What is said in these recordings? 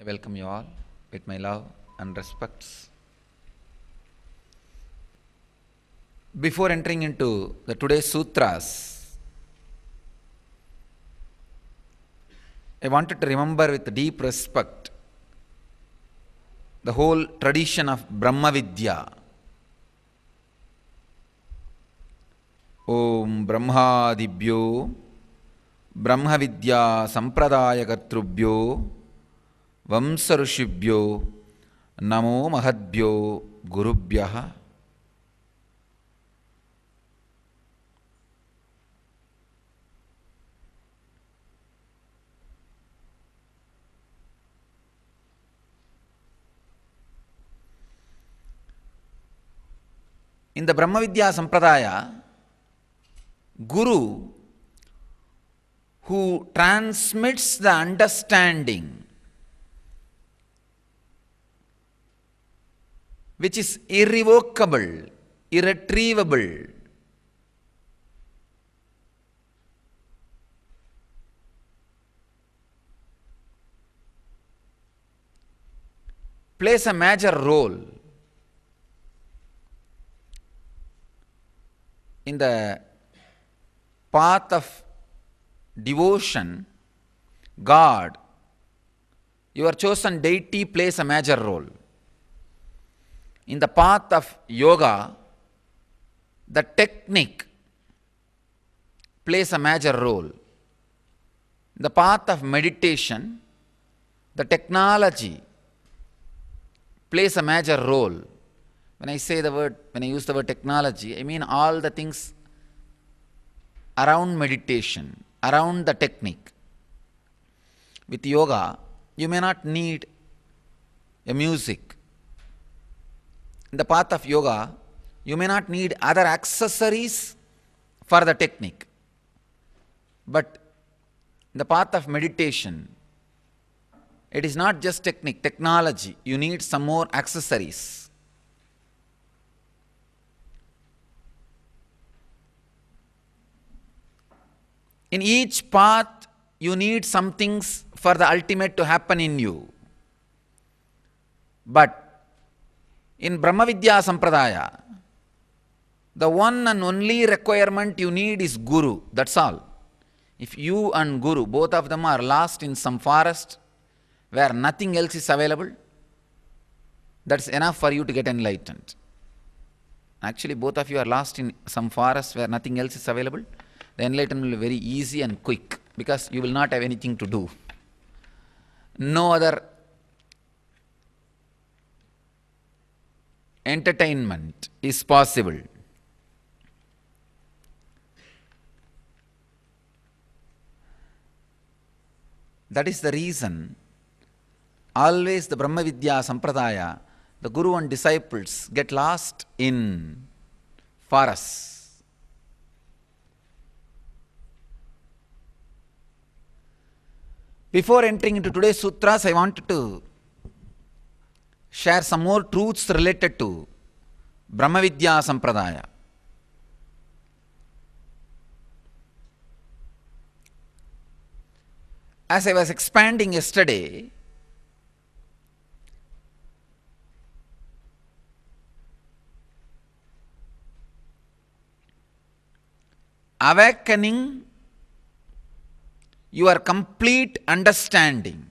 I welcome you all with my love and respects. Before entering into the today's sutras, I wanted to remember with deep respect the whole tradition of Brahma Vidya. Om Brahmadibhyo Brahma Vidya Sampradaya Vamsarushibhyo Namo Mahadbhyo Gurubhyaha. In the Brahma Vidya Sampradaya, Guru, who transmits the understanding which is irrevocable, irretrievable, plays a major role in the path of devotion. God, your chosen deity, plays a major role. In the path of yoga, the technique plays a major role. In the path of meditation, the technology plays a major role. When I use the word technology, I mean all the things around meditation, around the technique. With yoga, you may not need a music. In the path of yoga, you may not need other accessories for the technique. But in the path of meditation, it is not just technique, technology. You need some more accessories. In each path, you need some things for the ultimate to happen in you. But in Brahma Vidya Sampradaya, the one and only requirement you need is Guru. That's all. If you and Guru, both of them are lost in some forest where nothing else is available, that's enough for you to get enlightened. Actually, both of you are lost in some forest where nothing else is available. The enlightenment will be very easy and quick because you will not have anything to do. No other entertainment is possible. That is the reason always the Brahma Vidya Sampradaya, the Guru and disciples get lost in forests. Before entering into today's sutras, I wanted to share some more truths related to Brahma Vidya Sampradaya. As I was expanding yesterday, awakening your complete understanding,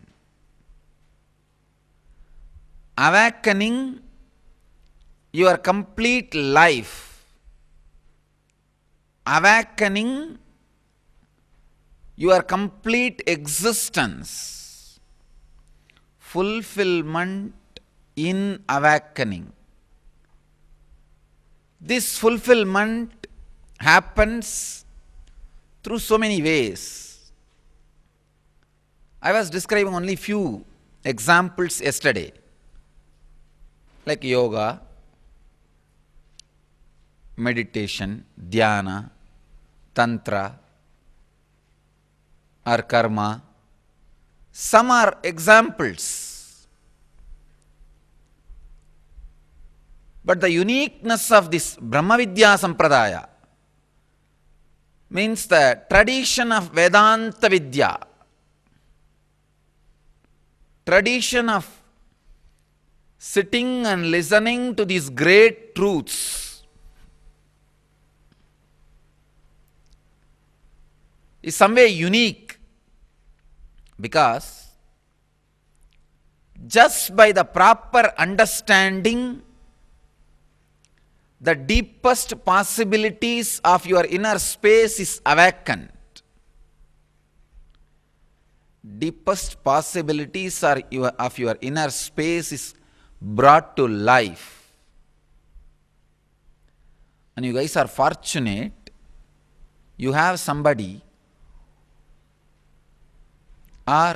awakening your complete life, awakening your complete existence, fulfillment in awakening. This fulfillment happens through so many ways. I was describing only few examples yesterday, like yoga, meditation, dhyana, tantra, or karma. Some are examples. But the uniqueness of this Brahma Vidya Sampradaya means the tradition of Vedanta Vidya, tradition of sitting and listening to these great truths is some way unique, because just by the proper understanding, the deepest possibilities of your inner space is awakened. Deepest possibilities of your inner space is brought to life. And you guys are fortunate, you have somebody or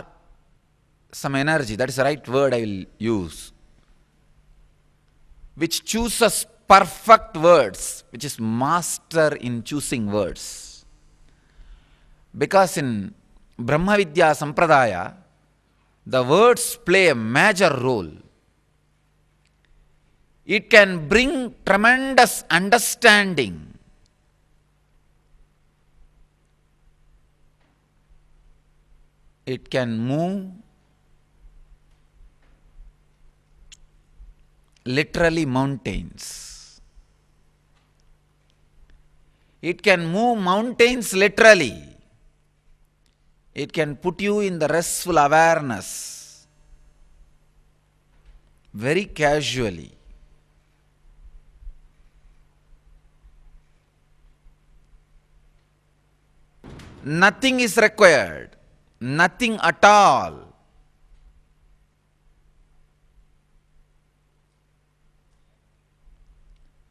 some energy, that is the right word I will use, which chooses perfect words, which is master in choosing words. Because in Brahma Vidya Sampradaya, the words play a major role. It can bring tremendous understanding. It can move literally mountains. It can move mountains literally. It can put you in the restful awareness very casually. Nothing is required, nothing at all.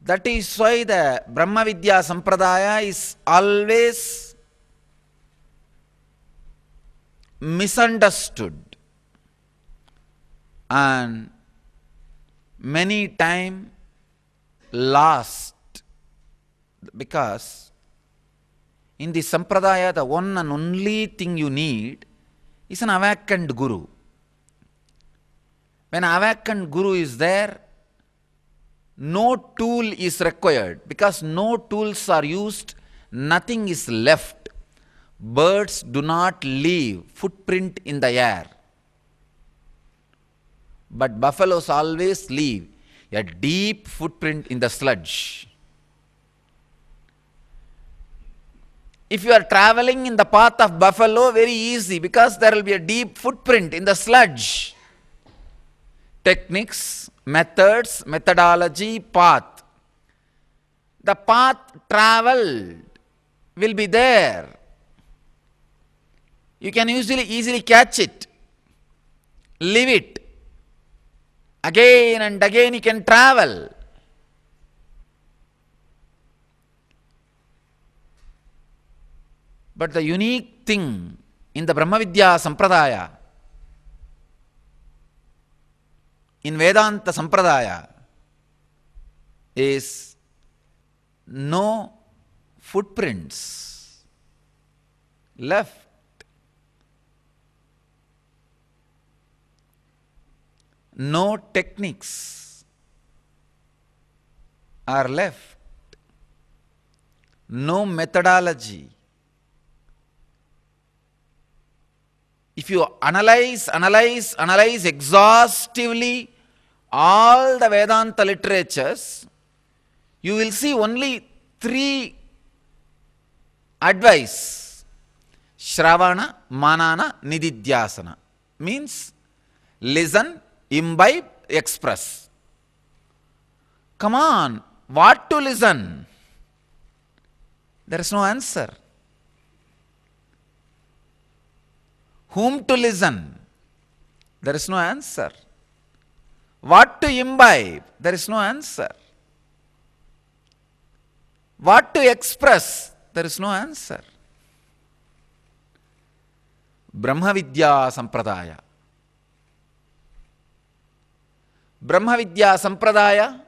That is why the Brahma Vidya Sampradaya is always misunderstood and many times lost, because in the Sampradaya the one and only thing you need is an awakened Guru. When an awakened Guru is there, no tool is required, because no tools are used, nothing is left. Birds do not leave footprint in the air, but buffaloes always leave a deep footprint in the sludge. If you are traveling in the path of buffalo, very easy, because there will be a deep footprint in the sludge. Techniques, methods, methodology, path. The path traveled will be there. You can easily catch it, leave it. Again and again you can travel. But the unique thing in the Brahma Vidya Sampradaya, in Vedanta Sampradaya, is no footprints left. No techniques are left. No methodology. If you analyze exhaustively all the Vedanta literatures, you will see only 3 advice: Shravana, Manana, Nididhyasana. Means listen, imbibe, express. Come on, what to listen? There is no answer. Whom to listen? There is no answer. What to imbibe? There is no answer. What to express? There is no answer. Brahma Vidya Sampradaya. Brahma Vidya Sampradaya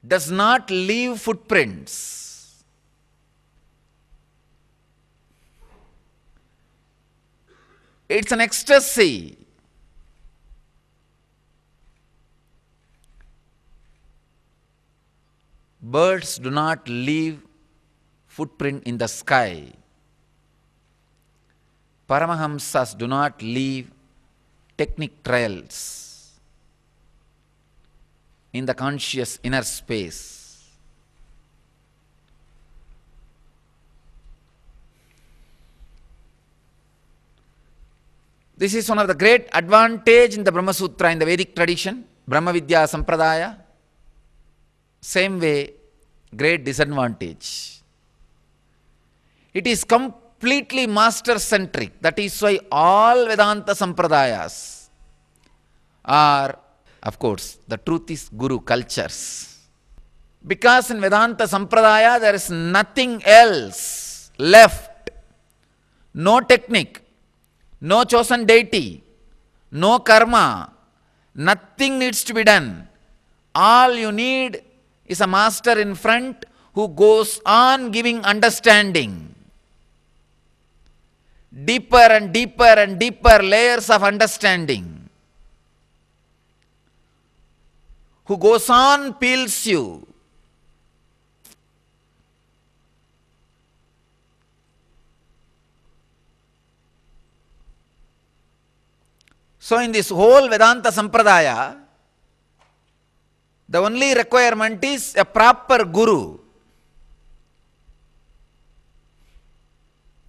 does not leave footprints. It's an ecstasy. Birds do not leave footprint in the sky. Paramahamsas do not leave technic trials in the conscious inner space. This is one of the great advantage in the Brahma Sutra in the Vedic tradition, Brahma Vidya Sampradaya. Same way, great disadvantage. It is completely master-centric. That is why all Vedanta Sampradayas are, of course, the truth is Guru cultures. Because in Vedanta Sampradaya there is nothing else left. No technique, no chosen deity, no karma, nothing needs to be done. All you need is a master in front who goes on giving understanding. Deeper and deeper and deeper layers of understanding. Who goes on peels you. So in this whole Vedanta Sampradaya, the only requirement is a proper guru.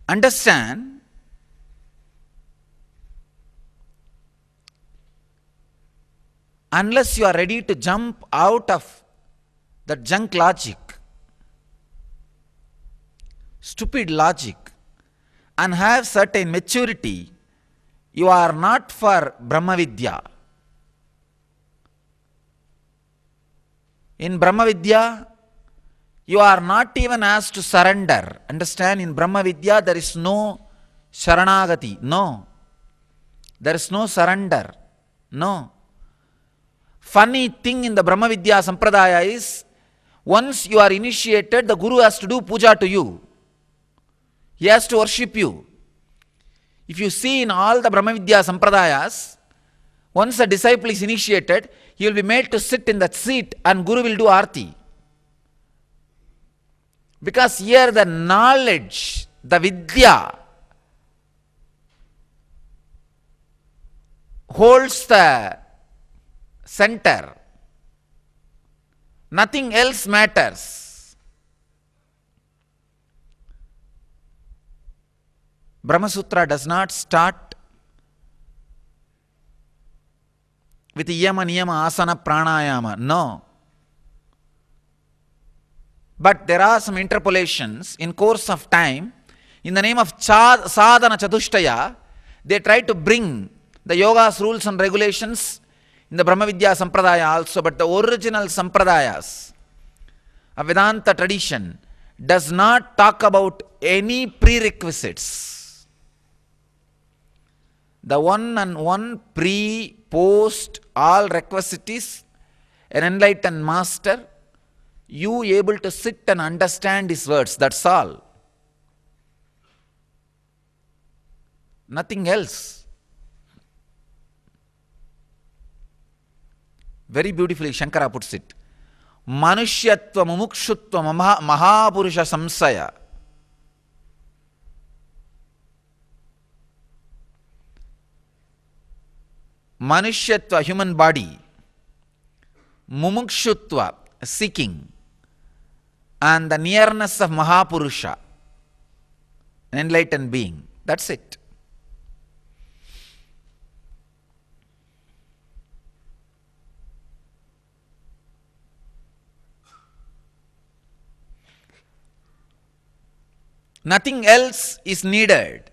Understand, unless you are ready to jump out of that junk logic, stupid logic, and have certain maturity, you are not for Brahma Vidya. In Brahma Vidya, you are not even asked to surrender. Understand, in Brahma Vidya there is no Sharanagati. No. There is no surrender. No. Funny thing in the Brahma Vidya Sampradaya is, once you are initiated, the Guru has to do puja to you. He has to worship you. If you see in all the Brahma Vidya Sampradayas, once a disciple is initiated, he will be made to sit in that seat and Guru will do Aarti. Because here the knowledge, the Vidya, holds the center. Nothing else matters. Brahma Sutra does not start with yama, niyama, asana, pranayama. No. But there are some interpolations in course of time. In the name of sadhana chatushtaya, they try to bring the yoga's rules and regulations in the Brahma Vidya Sampradaya also. But the original Sampradayas of Vedanta tradition does not talk about any prerequisites. The one and one pre, post, all requisite is an enlightened master, you able to sit and understand his words, that's all. Nothing else. Very beautifully Shankara puts it. Manushyatva mumukshutva mahapurusha samsaya. Manushyatva, human body. Mumukshutva, seeking. And the nearness of Mahapurusha, an enlightened being. That's it. Nothing else is needed.